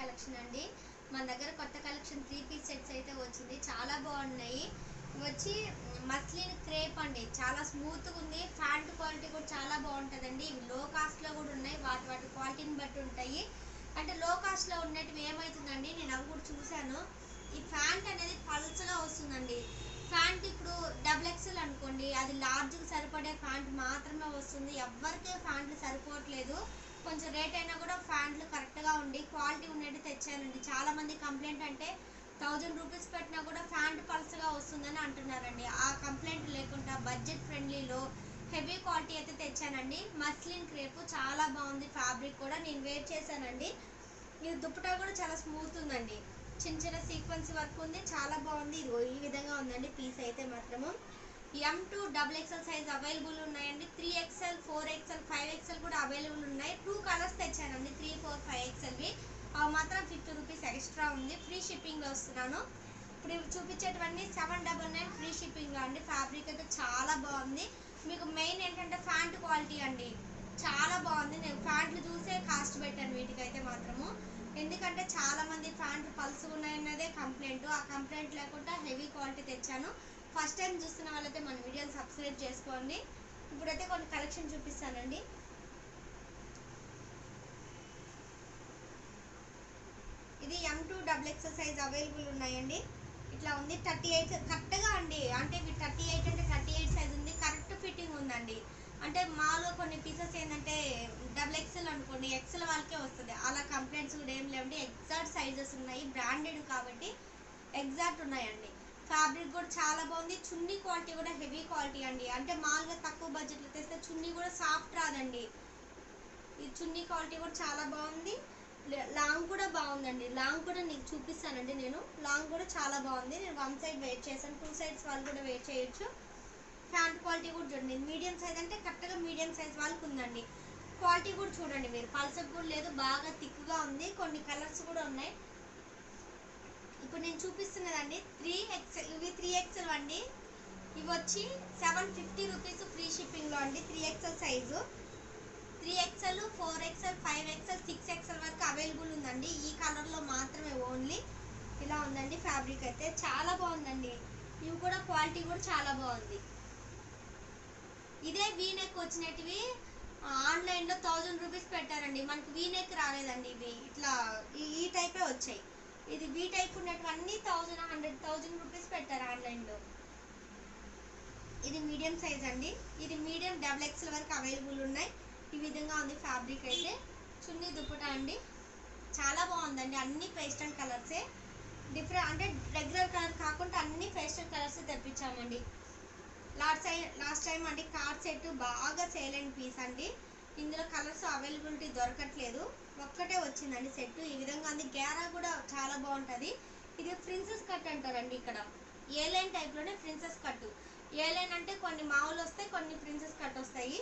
Collection అండి. మన దగ్గర కొత్త కలెక్షన్ 3 పీస్ సెట్స్ అయితే వచ్చింది. చాలా బాగున్నాయి. వచ్చి మస్లిన్ క్రేప్ అండి. చాలా స్మూత్గా ఉంది. ఫ్యాంట్ క్వాలిటీ కూడా చాలా బాగుంటుందండి. ఇవి లో కాస్ట్లో కూడా ఉన్నాయి. వాటి క్వాలిటీని బట్టి ఉంటాయి. అంటే లో కాస్ట్లో ఉన్నట్టు ఏమవుతుందండి, నేను అవి కూడా చూశాను. ఈ ఫ్యాంట్ అనేది పల్చగా వస్తుందండి. ఫ్యాంట్ ఇప్పుడు XXL అనుకోండి, అది లార్జ్కి సరిపడే ఫ్యాంట్ మాత్రమే వస్తుంది. ఎవరికే ఫ్యాంట్లు సరిపోవట్లేదు. కొంచెం రేట్ అయినా కూడా ఫ్యాంట్లు కరెక్ట్గా ఉండి క్వాలిటీ ఉన్నట్టు తెచ్చానండి. చాలామంది కంప్లైంట్ అంటే 1000 రూపీస్ పెట్టినా కూడా ఫ్యాంట్ పల్చగా వస్తుందని అంటున్నారండి. ఆ కంప్లైంట్ లేకుండా బడ్జెట్ ఫ్రెండ్లీలో హెవీ క్వాలిటీ అయితే తెచ్చానండి. మస్లిన్ క్రేప్ చాలా బాగుంది. ఫ్యాబ్రిక్ కూడా నేను వేర్ చేశానండి. ఇది దుప్పటా కూడా చాలా స్మూత్ ఉందండి. చిన్న చిన్న సీక్వెన్స్ వర్క్ ఉంది. చాలా బాగుంది. ఇది ఈ విధంగా ఉందండి పీస్ అయితే మాత్రము. M2 XXL సైజ్ అవైలబుల్ ఉన్నాయండి. 3XL 4XL 5XL కూడా అవైలబుల్ ఉన్నాయి. 2 కలర్స్ తెచ్చానండి. 3, 4, 5XLవి అవి మాత్రం 50 రూపీస్ ఎక్స్ట్రా ఉంది. ఫ్రీ షిప్పింగ్లో వస్తున్నాను. ఇప్పుడు చూపించేటివన్నీ 799 ఫ్రీ షిప్పింగ్లో అండి. ఫ్యాబ్రిక్ అయితే చాలా బాగుంది. మీకు మెయిన్ ఏంటంటే ఫ్యాంట్ క్వాలిటీ అండి. చాలా బాగుంది. నేను ఫ్యాంట్లు చూసే కాస్ట్ పెట్టాను వీటికైతే మాత్రము. ఎందుకంటే చాలామంది ఫ్యాంట్ పల్స్ ఉన్నాయన్నదే కంప్లైంట్. ఆ కంప్లైంట్ లేకుండా హెవీ క్వాలిటీ తెచ్చాను. ఫస్ట్ టైం చూస్తున్న వాళ్ళైతే మన వీడియోని సబ్స్క్రైబ్ చేసుకోండి. ఇప్పుడైతే కొన్ని కలెక్షన్ చూపిస్తానండి. ఇది M2 XXL సైజ్ అవైలబుల్ ఉన్నాయండి. ఇట్లా ఉంది. 38 కరెక్ట్గా అండి. అంటే ఇవి 38 అంటే 38 సైజ్ ఉంది. కరెక్ట్ ఫిట్టింగ్ ఉందండి. అంటే మాలో కొన్ని పీసెస్ ఏంటంటే XXL అనుకోండి, XL వాళ్ళకే వస్తుంది. అలా కంప్లైంట్స్ కూడా ఏం లేవండి. ఎగ్జాక్ట్ సైజెస్ ఉన్నాయి. బ్రాండెడ్ కాబట్టి ఎగ్జాక్ట్ ఉన్నాయండి. ఫ్యాబ్రిక్ కూడా చాలా బాగుంది. చున్నీ క్వాలిటీ కూడా హెవీ క్వాలిటీ అండి. అంటే మామూలుగా తక్కువ బడ్జెట్లో తెస్తే చున్నీ కూడా సాఫ్ట్ రాదండి. ఈ చున్నీ క్వాలిటీ కూడా చాలా బాగుంది. లాంగ్ కూడా బాగుందండి. లాంగ్ కూడా నీకు చూపిస్తానండి. నేను లాంగ్ కూడా చాలా బాగుంది. నేను 1 సైడ్ వెయిట్ చేశాను. 2 సైడ్స్ వాళ్ళు కూడా వెయిట్ చేయొచ్చు. ఫ్యాంట్ క్వాలిటీ కూడా చూడండి. మీడియం సైజ్ అంటే కరెక్ట్గా మీడియం సైజ్ వాళ్ళకి ఉందండి. క్వాలిటీ కూడా చూడండి మీరు. పల్సప్ కూడా లేదు. బాగా థిక్గా ఉంది. కొన్ని కలర్స్ కూడా ఉన్నాయి. ఇప్పుడు నేను చూపిస్తున్నదండి 3XL. ఇవి 3XL అండి. ఇవి వచ్చి 750 రూపీస్ ఫ్రీ షిప్పింగ్లో అండి. 3XL size. 3XL 4XL 5XL 6XL వరకు అవైలబుల్ ఉందండి. ఈ కలర్లో మాత్రమే ఓన్లీ. ఇలా ఉందండి ఫ్యాబ్రిక్ అయితే. చాలా బాగుందండి. ఇవి కూడా క్వాలిటీ కూడా చాలా బాగుంది. ఇదే వీనెక్ వచ్చినట్టువి ఆన్లైన్లో 1000 రూపీస్ పెట్టారండి. మనకు వీనెక్ రాలేదండి. ఇవి ఇట్లా ఈ టైపే వచ్చాయి. ఇది వీ టైప్ ఉన్నటువన్నీ 1000 రూపీస్ పెట్టారు ఆన్లైన్లో. ఇది మీడియం సైజ్ అండి. ఇది మీడియం XXL వరకు అవైలబుల్ ఉన్నాయి. ఈ విధంగా ఉంది ఫ్యాబ్రిక్ అయితే. చున్నీ దుప్పటా అండి. చాలా బాగుందండి. అన్ని పేస్టల్ కలర్సే. డిఫరెంట్ అంటే రెగ్యులర్ కలర్ కాకుండా అన్ని పేస్టల్ కలర్స్ తెప్పించామండి. లాస్ట్ టైం అండి కార్డ్ సెట్ బాగా సేల్ అయిన పీస్ అండి. ఇందులో కలర్స్ అవైలబిలిటీ దొరకట్లేదు. ఒక్కటే వచ్చిందండి సెట్. ఈ విధంగా ఉంది. గ్యారా కూడా చాలా బాగుంటుంది. ఇది ప్రిన్సెస్ కట్ అంటారండి. ఇక్కడ ఏ లైన్ టైప్లోనే ప్రిన్సెస్ కట్. ఏ లైన్ అంటే కొన్ని మామూలు వస్తాయి, కొన్ని ప్రిన్సెస్ కట్ వస్తాయి.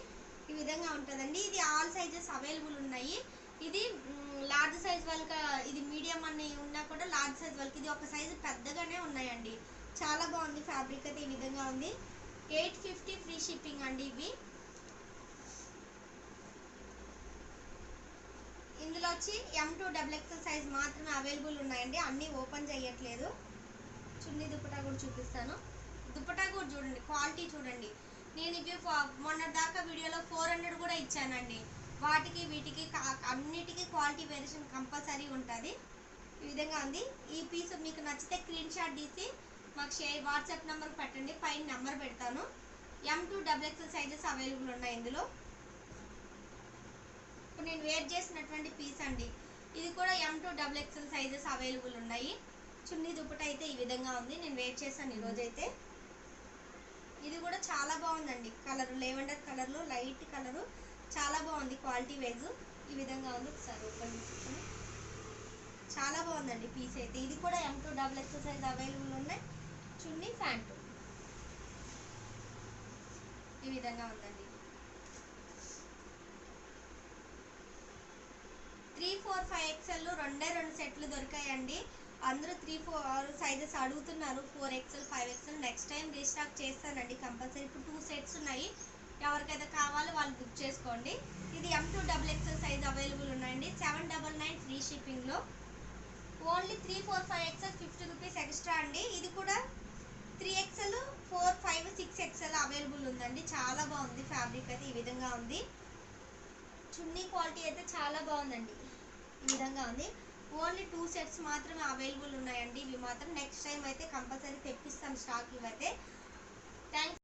ఈ విధంగా ఉంటుందండి. ఇది ఆల్ సైజెస్ అవైలబుల్ ఉన్నాయి. ఇది లార్జ్ సైజ్ వాళ్ళకి, ఇది మీడియం అని ఉన్నా కూడా లార్జ్ సైజ్ వాళ్ళకి ఇది ఒక సైజు పెద్దగానే ఉన్నాయండి. చాలా బాగుంది ఫ్యాబ్రిక్ అయితే. ఈ విధంగా ఉంది. 850 ఫ్రీ షిప్పింగ్ అండి. ఇవి ఇందులో వచ్చి M2 XXL సైజ్ మాత్రమే అవైలబుల్ ఉన్నాయండి. అన్నీ ఓపెన్ చేయట్లేదు. చున్నీ దుప్పటా కూడా చూపిస్తాను. దుప్పటా కూడా చూడండి. క్వాలిటీ చూడండి. నేను ఇవి మొన్న దాకా వీడియోలో 400 కూడా ఇచ్చానండి. వాటికి వీటికి అన్నిటికీ క్వాలిటీ వేరియేషన్ కంపల్సరీ ఉంటుంది. ఈ విధంగా ఉంది. ఈ పీస్ మీకు నచ్చితే స్క్రీన్ షాట్ తీసి మాకు వాట్సాప్ నెంబర్కి పెట్టండి. పైన నెంబర్ పెడతాను. M2 XXL సైజెస్ అవైలబుల్ ఉన్నాయి ఇందులో. ఇప్పుడు నేను వేర్ చేసినటువంటి పీస్ అండి. ఇది కూడా M2 XXL సైజెస్ అవైలబుల్ ఉన్నాయి. చున్నీ దుప్పట అయితే ఈ విధంగా ఉంది. నేను వేర్ చేశాను ఈరోజైతే. ఇది కూడా చాలా బాగుందండి. కలర్ లెవెండర్ కలర్లో లైట్ కలరు చాలా బాగుంది. క్వాలిటీ వైజ్ ఈ విధంగా ఉంది. ఒకసారి ఓపెన్ చేసుకుని చాలా బాగుందండి పీస్ అయితే. ఇది కూడా M2 XXL సైజ్ అవైలబుల్ ఉన్నాయి. చున్నీ ప్యాంటు ఈ విధంగా ఉందండి. 3, 4, 5XL రెండే 2 సెట్లు దొరికాయండి. అందరూ 3, 4 సైజెస్ అడుగుతున్నారు. 4XL 5XL next time restock చేస్తానండి కంపల్సరీ. ఇప్పుడు 2 సెట్స్ ఉన్నాయి. ఎవరికైతే కావాలో వాళ్ళు బుక్ చేసుకోండి. ఇది M2 XXL సైజ్ అవైలబుల్ ఉన్నాయండి. 799 ఫ్రీ షిప్పింగ్లో. ఓన్లీ 3, 4, 5 ఎక్స్ఎల్ 50 రూపీస్ ఎక్స్ట్రా అండి. ఇది కూడా 3 ఎక్స్ఎల్, 4, 5, 6 ఎక్స్ఎల్ అవైలబుల్ ఉందండి. చాలా బాగుంది ఫ్యాబ్రిక్ అయితే, ఈ విధంగా ఉంది. చున్నీ క్వాలిటీ అయితే చాలా బాగుందండి, ఈ విధంగా ఉంది. ఓన్లీ 2 సెట్స్ మాత్రమే అవైలబుల్ ఉన్నాయండి. ఇవి మాత్రం నెక్స్ట్ టైం అయితే కంపల్సరీ తెప్పిస్తాం స్టాక్ ఇవైతే. థ్యాంక్స్.